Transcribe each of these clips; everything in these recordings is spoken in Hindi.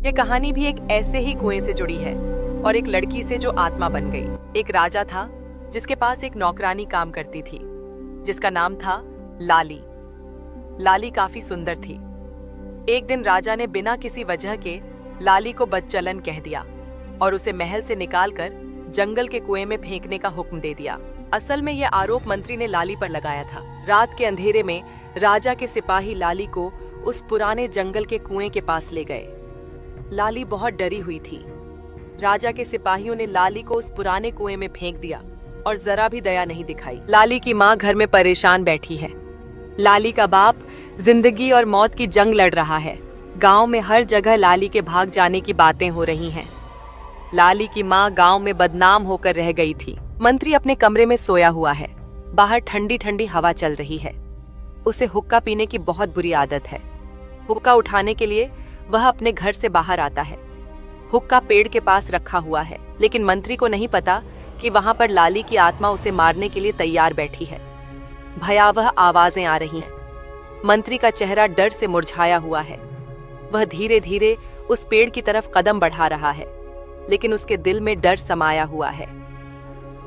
यह कहानी भी एक ऐसे ही कुएं से जुड़ी है और एक लड़की से जो आत्मा बन गई। एक राजा था जिसके पास एक नौकरानी काम करती थी जिसका नाम था लाली। लाली काफी सुंदर थी। एक दिन राजा ने बिना किसी वजह के लाली को बदचलन कह दिया और उसे महल से निकालकर जंगल के कुएं में फेंकने का हुक्म दे दिया। असल में यह आरोप मंत्री ने लाली पर लगाया था। रात के अंधेरे में राजा के सिपाही लाली को उस पुराने जंगल के कुएं के पास ले गए। लाली बहुत डरी हुई थी। राजा के सिपाहियों ने लाली को उस पुराने कुएं में फेंक दिया और जरा भी दया नहीं दिखाई। लाली की माँ घर में परेशान बैठी है। लाली का बाप जिंदगी और मौत की जंग लड़ रहा है। गांव में हर जगह लाली के भाग जाने की बातें हो रही हैं। लाली की माँ गांव में बदनाम होकर रह गई थी। मंत्री अपने कमरे में सोया हुआ है। बाहर ठंडी ठंडी हवा चल रही है। उसे हुक्का पीने की बहुत बुरी आदत है। हुक्का उठाने के लिए वह अपने घर से बाहर आता है। हुक्का पेड़ के पास रखा हुआ है, लेकिन मंत्री को नहीं पता कि वहां पर लाली की आत्मा उसे मारने के लिए तैयार बैठी है। भयावह आवाजें आ रही हैं। मंत्री का चेहरा डर से मुरझाया हुआ है। वह धीरे धीरे उस पेड़ की तरफ कदम बढ़ा रहा है, लेकिन उसके दिल में डर समाया हुआ है।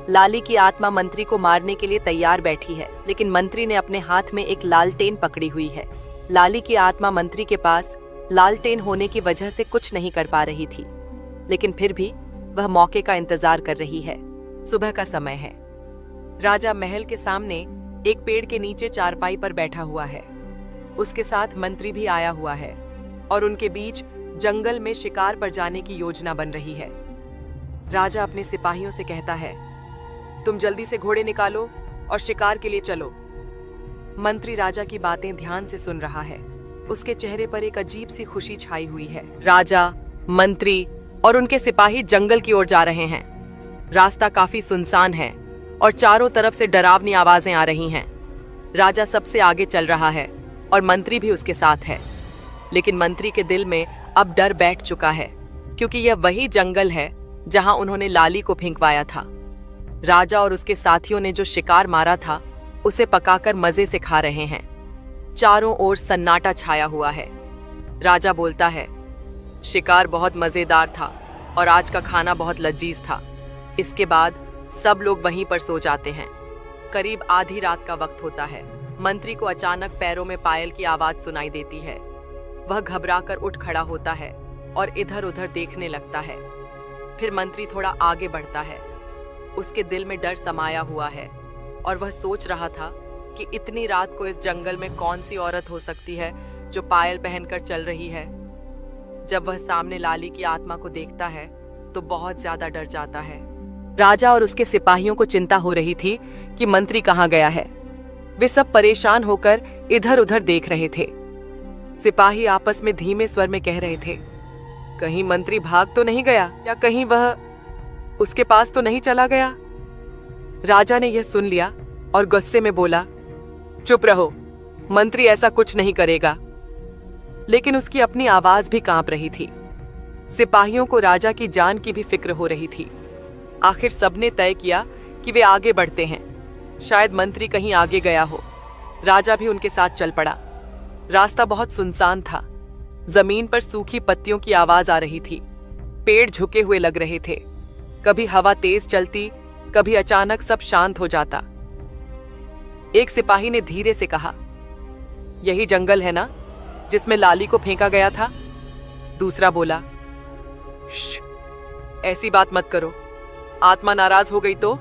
लाली की आत्मा मंत्री को मारने के लिए तैयार बैठी है, लेकिन मंत्री ने अपने हाथ में एक लालटेन पकड़ी हुई है। लाली की आत्मा मंत्री के पास लालटेन होने की वजह से कुछ नहीं कर पा रही थी, लेकिन फिर भी वह मौके का इंतजार कर रही है। सुबह का समय है। राजा महल के सामने एक पेड़ के नीचे चारपाई पर बैठा हुआ है। उसके साथ मंत्री भी आया हुआ है और उनके बीच जंगल में शिकार पर जाने की योजना बन रही है। राजा अपने सिपाहियों से कहता है, तुम जल्दी से घोड़े निकालो और शिकार के लिए चलो। मंत्री राजा की बातें ध्यान से सुन रहा है। उसके चेहरे पर एक अजीब सी खुशी छाई हुई है। राजा, मंत्री और उनके सिपाही जंगल की ओर जा रहे हैं। रास्ता काफी सुनसान है और चारों तरफ से डरावनी आवाजें आ रही हैं। राजा सबसे आगे चल रहा है और मंत्री भी उसके साथ है, लेकिन मंत्री के दिल में अब डर बैठ चुका है, क्योंकि यह वही जंगल है जहां उन्होंने लाली को फेंकवाया था। राजा और उसके साथियों ने जो शिकार मारा था उसे पकाकर मजे से खा रहे हैं। चारों ओर सन्नाटा छाया हुआ है। राजा बोलता है, शिकार बहुत मजेदार था और आज का खाना बहुत लजीज था। इसके बाद सब लोग वहीं पर सो जाते हैं। करीब आधी रात का वक्त होता है। मंत्री को अचानक पैरों में पायल की आवाज सुनाई देती है। वह घबराकर उठ खड़ा होता है और इधर उधर देखने लगता है। फिर मंत्री थोड़ा आगे बढ़ता है। उसके दिल में डर समाया हुआ है और वह सोच रहा था कि इतनी रात को इस जंगल में कौन सी औरत हो सकती है जो पायल पहनकर चल रही है। जब वह सामने लाली की आत्मा को देखता है तो बहुत ज्यादा डर जाता है। राजा और उसके सिपाहियों को चिंता हो रही थी कि मंत्री कहाँ गया है। वे सब परेशान होकर इधर उधर देख रहे थे। सिपाही आपस में धीमे स्वर में कह रहे थे, कहीं मंत्री भाग तो नहीं गया, या कहीं वह उसके पास तो नहीं चला गया। राजा ने यह सुन लिया और गुस्से में बोला, चुप रहो, मंत्री ऐसा कुछ नहीं करेगा। लेकिन उसकी अपनी आवाज भी कांप रही थी। सिपाहियों को राजा की जान की भी फिक्र हो रही थी। आखिर सबने तय किया कि वे आगे बढ़ते हैं। शायद मंत्री कहीं आगे गया हो। राजा भी उनके साथ चल पड़ा। रास्ता बहुत सुनसान था। जमीन पर सूखी पत्तियों की आवाज आ रही थी। पेड़ झुके हुए लग रहे थे। कभी हवा तेज चलती, कभी अचानक सब शांत हो जाता। एक सिपाही ने धीरे से कहा, यही जंगल है ना जिसमें लाली को फेंका गया था? दूसरा बोला, ऐसी बात मत करो, आत्मा नाराज हो गई तो।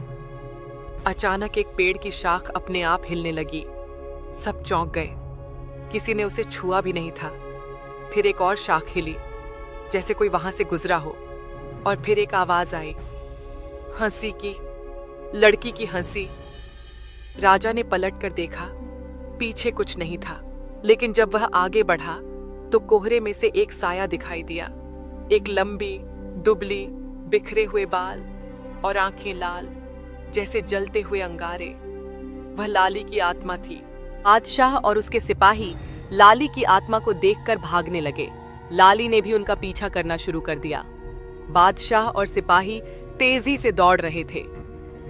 अचानक एक पेड़ की शाख अपने आप हिलने लगी। सब चौंक गए। किसी ने उसे छुआ भी नहीं था। फिर एक और शाख हिली, जैसे कोई वहां से गुजरा हो, और फिर एक आवाज आई, हंसी की, लड़की की हंसी। राजा ने पलट कर देखा। पीछे कुछ नहीं था, लेकिन जब वह आगे बढ़ा तो कोहरे में से एक साया दिखाई दिया। एक लंबी, दुबली, बिखरे हुए बाल और आंखें लाल, जैसे जलते हुए अंगारे। वह लाली की आत्मा थी। बादशाह और उसके सिपाही लाली की आत्मा को देखकर भागने लगे। लाली ने भी उनका पीछा करना शुरू कर दिया। बादशाह और सिपाही तेजी से दौड़ रहे थे।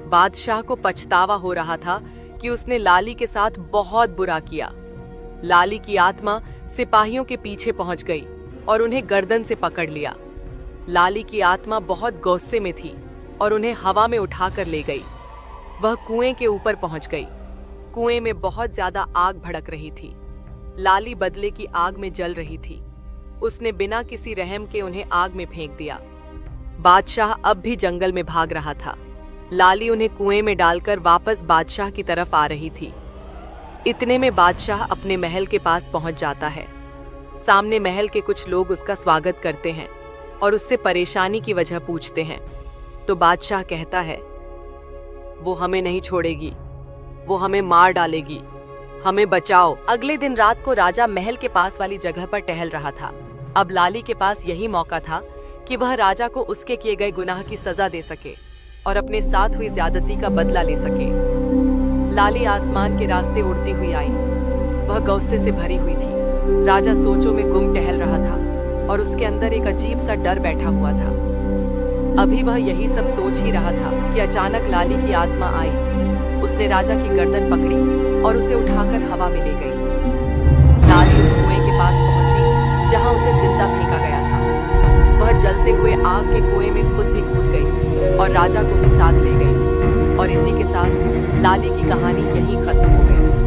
बादशाह को पछतावा हो रहा था कि उसने लाली के साथ बहुत बुरा किया। लाली की आत्मा सिपाहियों के पीछे पहुंच गई और उन्हें गर्दन से पकड़ लिया। लाली की आत्मा बहुत गुस्से में थी और उन्हें हवा में उठाकर ले गई। वह कुएं के ऊपर पहुंच गई। कुएं में बहुत ज्यादा आग भड़क रही थी। लाली बदले की आग में जल रही थी। उसने बिना किसी रहम के उन्हें आग में फेंक दिया। बादशाह अब भी जंगल में भाग रहा था। लाली उन्हें कुएं में डालकर वापस बादशाह की तरफ आ रही थी। इतने में बादशाह अपने महल के पास पहुंच जाता है। सामने महल के कुछ लोग उसका स्वागत करते हैं और उससे परेशानी की वजह पूछते हैं। तो बादशाह कहता है, वो हमें नहीं छोड़ेगी, वो हमें मार डालेगी, हमें बचाओ। अगले दिन रात को राजा महल के पास वाली जगह पर टहल रहा था। अब लाली के पास यही मौका था कि वह राजा को उसके किए गए गुनाह की सजा दे सके और अपने साथ हुई ज्यादती का बदला ले सके। लाली आसमान के रास्ते उड़ती हुई आई। वह गुस्से से भरी हुई थी। राजा सोचों में गुम टहल रहा था और उसके अंदर एक अजीब सा डर बैठा हुआ था। अभी वह यही सब सोच ही रहा था कि अचानक लाली की आत्मा आई। उसने राजा की गर्दन पकड़ी और उसे उठाकर हवा में ले गई। लाली उस कुएं के पास पहुंची जहां उसे जिंदा फेंका गया था। वह जलते हुए आग के कुएं में खुद भी कूद गई और राजा को भी साथ ले गई। और इसी के साथ लाली की कहानी यहीं खत्म हो गई।